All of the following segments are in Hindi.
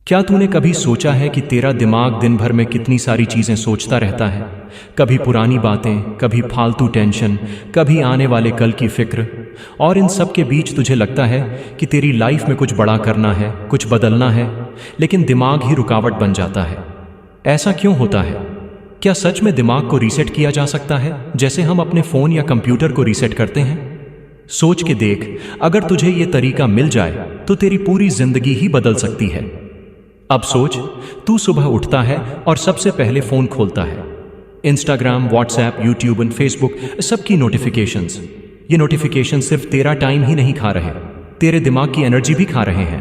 क्या तूने कभी सोचा है कि तेरा दिमाग दिन भर में कितनी सारी चीज़ें सोचता रहता है? कभी पुरानी बातें, कभी फालतू टेंशन, कभी आने वाले कल की फिक्र। और इन सब के बीच तुझे लगता है कि तेरी लाइफ में कुछ बड़ा करना है, कुछ बदलना है, लेकिन दिमाग ही रुकावट बन जाता है। ऐसा क्यों होता है? क्या सच में दिमाग को रीसेट किया जा सकता है, जैसे हम अपने फ़ोन या कंप्यूटर को रीसेट करते हैं? सोच के देख, अगर तुझे ये तरीका मिल जाए तो तेरी पूरी जिंदगी ही बदल सकती है। अब सोच, तू सुबह उठता है और सबसे पहले फ़ोन खोलता है। इंस्टाग्राम, व्हाट्सएप, यूट्यूब और फेसबुक, सबकी नोटिफिकेशंस। ये नोटिफिकेशन सिर्फ तेरा टाइम ही नहीं खा रहे, तेरे दिमाग की एनर्जी भी खा रहे हैं।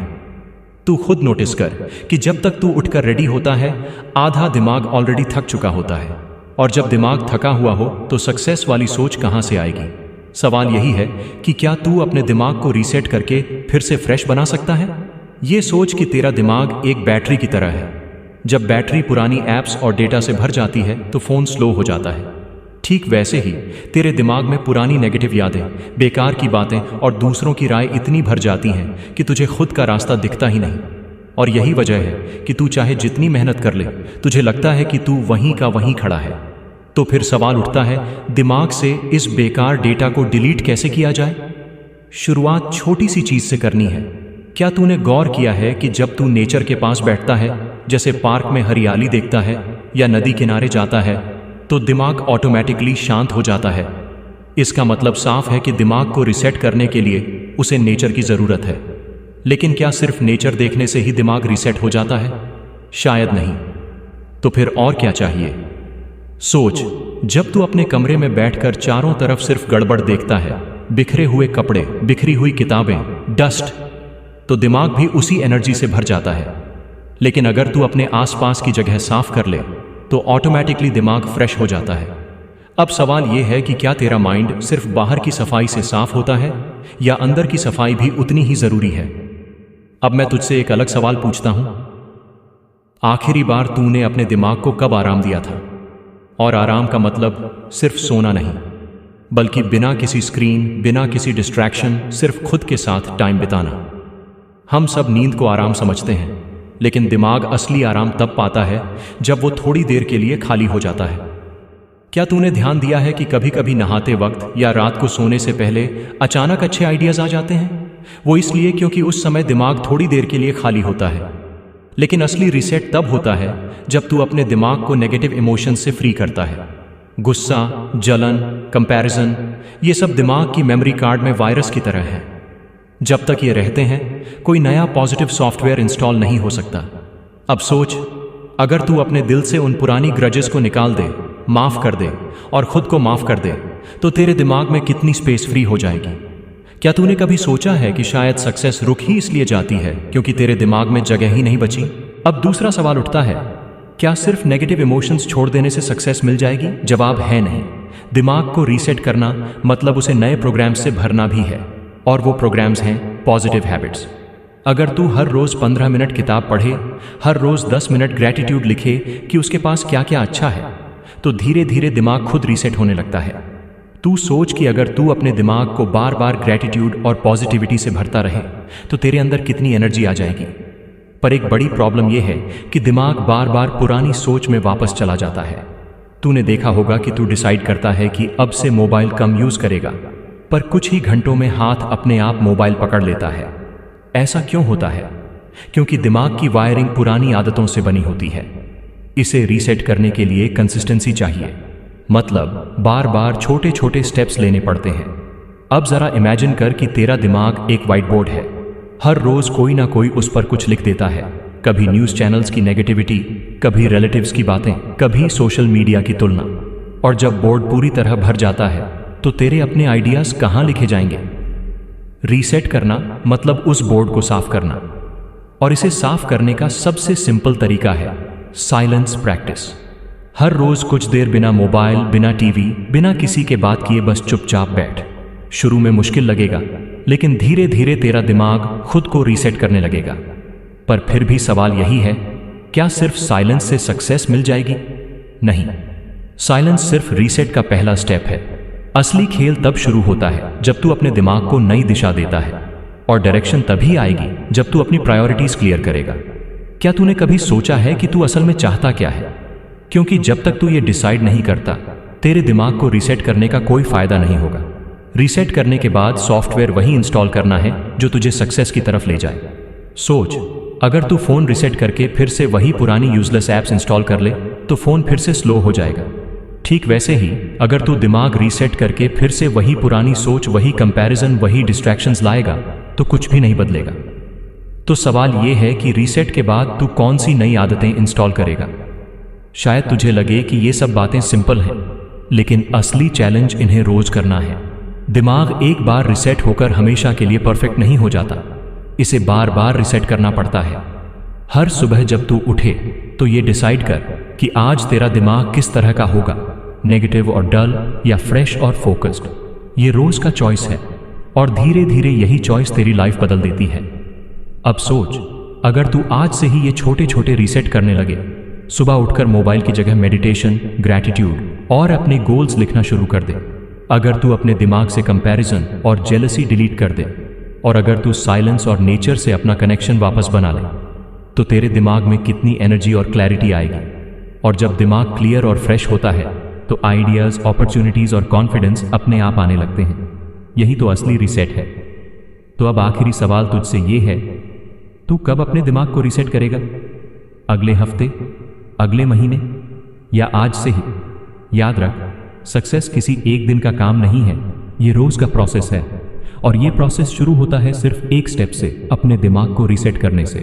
तू खुद नोटिस कर कि जब तक तू उठकर रेडी होता है, आधा दिमाग ऑलरेडी थक चुका होता है। और जब दिमाग थका हुआ हो तो सक्सेस वाली सोच कहाँ से आएगी? सवाल यही है कि क्या तू अपने दिमाग को रीसेट करके फिर से फ्रेश बना सकता है? ये सोच कि तेरा दिमाग एक बैटरी की तरह है। जब बैटरी पुरानी ऐप्स और डेटा से भर जाती है तो फ़ोन स्लो हो जाता है। ठीक वैसे ही तेरे दिमाग में पुरानी नेगेटिव यादें, बेकार की बातें और दूसरों की राय इतनी भर जाती हैं कि तुझे खुद का रास्ता दिखता ही नहीं। और यही वजह है कि तू चाहे जितनी मेहनत कर ले, तुझे लगता है कि तू वहीं का वहीं खड़ा है। तो फिर सवाल उठता है, दिमाग से इस बेकार डेटा को डिलीट कैसे किया जाए? शुरुआत छोटी सी चीज़ से करनी है। क्या तूने गौर किया है कि जब तू नेचर के पास बैठता है, जैसे पार्क में हरियाली देखता है या नदी किनारे जाता है, तो दिमाग ऑटोमेटिकली शांत हो जाता है? इसका मतलब साफ है कि दिमाग को रिसेट करने के लिए उसे नेचर की ज़रूरत है। लेकिन क्या सिर्फ नेचर देखने से ही दिमाग रिसेट हो जाता है? शायद नहीं। तो फिर और क्या चाहिए? सोच, जब तू अपने कमरे में बैठकर चारों तरफ सिर्फ गड़बड़ देखता है, बिखरे हुए कपड़े, बिखरी हुई किताबें, डस्ट, तो दिमाग भी उसी एनर्जी से भर जाता है। लेकिन अगर तू अपने आसपास की जगह साफ कर ले तो ऑटोमेटिकली दिमाग फ्रेश हो जाता है। अब सवाल यह है कि क्या तेरा माइंड सिर्फ बाहर की सफाई से साफ होता है या अंदर की सफाई भी उतनी ही जरूरी है? अब मैं तुझसे एक अलग सवाल पूछता हूं। आखिरी बार तूने अपने दिमाग को कब आराम दिया था? और आराम का मतलब सिर्फ सोना नहीं, बल्कि बिना किसी स्क्रीन, बिना किसी डिस्ट्रैक्शन, सिर्फ खुद के साथ टाइम बिताना। हम सब नींद को आराम समझते हैं, लेकिन दिमाग असली आराम तब पाता है जब वो थोड़ी देर के लिए खाली हो जाता है। क्या तूने ध्यान दिया है कि कभी कभी नहाते वक्त या रात को सोने से पहले अचानक अच्छे आइडियाज आ जाते हैं? वो इसलिए क्योंकि उस समय दिमाग थोड़ी देर के लिए खाली होता है। लेकिन असली रीसेट तब होता है जब तू अपने दिमाग को नेगेटिव इमोशन से फ्री करता है। गुस्सा, जलन, कंपैरिजन, ये सब दिमाग की मेमोरी कार्ड में वायरस की तरह है। जब तक ये रहते हैं, कोई नया पॉजिटिव सॉफ्टवेयर इंस्टॉल नहीं हो सकता। अब सोच, अगर तू अपने दिल से उन पुरानी ग्रजेस को निकाल दे, माफ कर दे और खुद को माफ कर दे, तो तेरे दिमाग में कितनी स्पेस फ्री हो जाएगी। क्या तूने कभी सोचा है कि शायद सक्सेस रुक ही इसलिए जाती है क्योंकि तेरे दिमाग में जगह ही नहीं बची? अब दूसरा सवाल उठता है, क्या सिर्फ नेगेटिव इमोशंस छोड़ देने से सक्सेस मिल जाएगी? जवाब है नहीं। दिमाग को रीसेट करना मतलब उसे नए प्रोग्राम्स से भरना भी है, और वो प्रोग्राम्स हैं पॉजिटिव हैबिट्स। अगर तू हर रोज 15 मिनट किताब पढ़े, हर रोज 10 मिनट ग्रैटिट्यूड लिखे कि उसके पास क्या क्या अच्छा है, तो धीरे धीरे दिमाग खुद रीसेट होने लगता है। तू सोच कि अगर तू अपने दिमाग को बार बार ग्रैटिट्यूड और पॉजिटिविटी से भरता रहे तो तेरे अंदर कितनी एनर्जी आ जाएगी। पर एक बड़ी प्रॉब्लम यह है कि दिमाग बार बार पुरानी सोच में वापस चला जाता है। तूने देखा होगा कि तू डिसाइड करता है कि अब से मोबाइल कम यूज करेगा, पर कुछ ही घंटों में हाथ अपने आप मोबाइल पकड़ लेता है। ऐसा क्यों होता है? क्योंकि दिमाग की वायरिंग पुरानी आदतों से बनी होती है। इसे रीसेट करने के लिए कंसिस्टेंसी चाहिए, मतलब बार बार छोटे छोटे स्टेप्स लेने पड़ते हैं। अब जरा इमेजिन कर कि तेरा दिमाग एक व्हाइट बोर्ड है। हर रोज कोई ना कोई उस पर कुछ लिख देता है, कभी न्यूज चैनल्स की नेगेटिविटी, कभी रिलेटिव्स की बातें, कभी सोशल मीडिया की तुलना। और जब बोर्ड पूरी तरह भर जाता है तो तेरे अपने आइडियाज कहां लिखे जाएंगे? रीसेट करना मतलब उस बोर्ड को साफ करना, और इसे साफ करने का सबसे सिंपल तरीका है साइलेंस प्रैक्टिस। हर रोज कुछ देर बिना मोबाइल, बिना टीवी, बिना किसी के बात किए बस चुपचाप बैठ। शुरू में मुश्किल लगेगा, लेकिन धीरे धीरे तेरा दिमाग खुद को रीसेट करने लगेगा। पर फिर भी सवाल यही है, क्या सिर्फ साइलेंस से सक्सेस मिल जाएगी? नहीं, साइलेंस सिर्फ रीसेट का पहला स्टेप है। असली खेल तब शुरू होता है जब तू अपने दिमाग को नई दिशा देता है, और डायरेक्शन तभी आएगी जब तू अपनी प्रायोरिटीज क्लियर करेगा। क्या तूने कभी सोचा है कि तू असल में चाहता क्या है? क्योंकि जब तक तू ये डिसाइड नहीं करता, तेरे दिमाग को रीसेट करने का कोई फायदा नहीं होगा। रीसेट करने के बाद सॉफ्टवेयर वही इंस्टॉल करना है जो तुझे सक्सेस की तरफ ले जाए। सोच, अगर तू फोन रीसेट करके फिर से वही पुरानी यूजलेस ऐप्स इंस्टॉल कर ले तो फोन फिर से स्लो हो जाएगा। ठीक वैसे ही अगर तू दिमाग रीसेट करके फिर से वही पुरानी सोच, वही कंपैरिजन, वही डिस्ट्रैक्शंस लाएगा तो कुछ भी नहीं बदलेगा। तो सवाल यह है कि रीसेट के बाद तू कौन सी नई आदतें इंस्टॉल करेगा? शायद तुझे लगे कि ये सब बातें सिंपल हैं, लेकिन असली चैलेंज इन्हें रोज करना है। दिमाग एक बार रीसेट होकर हमेशा के लिए परफेक्ट नहीं हो जाता, इसे बार बार रीसेट करना पड़ता है। हर सुबह जब तू उठे तो ये डिसाइड कर कि आज तेरा दिमाग किस तरह का होगा, नेगेटिव और डल या फ्रेश और फोकस्ड। ये रोज का चॉइस है और धीरे धीरे यही चॉइस तेरी लाइफ बदल देती है। अब सोच, अगर तू आज से ही ये छोटे छोटे रीसेट करने लगे, सुबह उठकर मोबाइल की जगह मेडिटेशन, ग्रैटिट्यूड और अपने गोल्स लिखना शुरू कर दे, अगर तू अपने दिमाग से कंपैरिजन और जेलसी डिलीट कर दे, और अगर तू साइलेंस और नेचर से अपना कनेक्शन वापस बना ले, तो तेरे दिमाग में कितनी एनर्जी और क्लैरिटी आएगी। और जब दिमाग क्लियर और फ्रेश होता है तो आइडियाज, अपॉर्चुनिटीज और कॉन्फिडेंस अपने आप आने लगते हैं। यही तो असली रीसेट है। तो अब आखिरी सवाल तुझसे ये है, तू कब अपने दिमाग को रीसेट करेगा? अगले हफ्ते, अगले महीने या आज से ही? याद रख, सक्सेस किसी एक दिन का काम नहीं है, ये रोज का प्रोसेस है। और ये प्रोसेस शुरू होता है सिर्फ एक स्टेप से, अपने दिमाग को रीसेट करने से।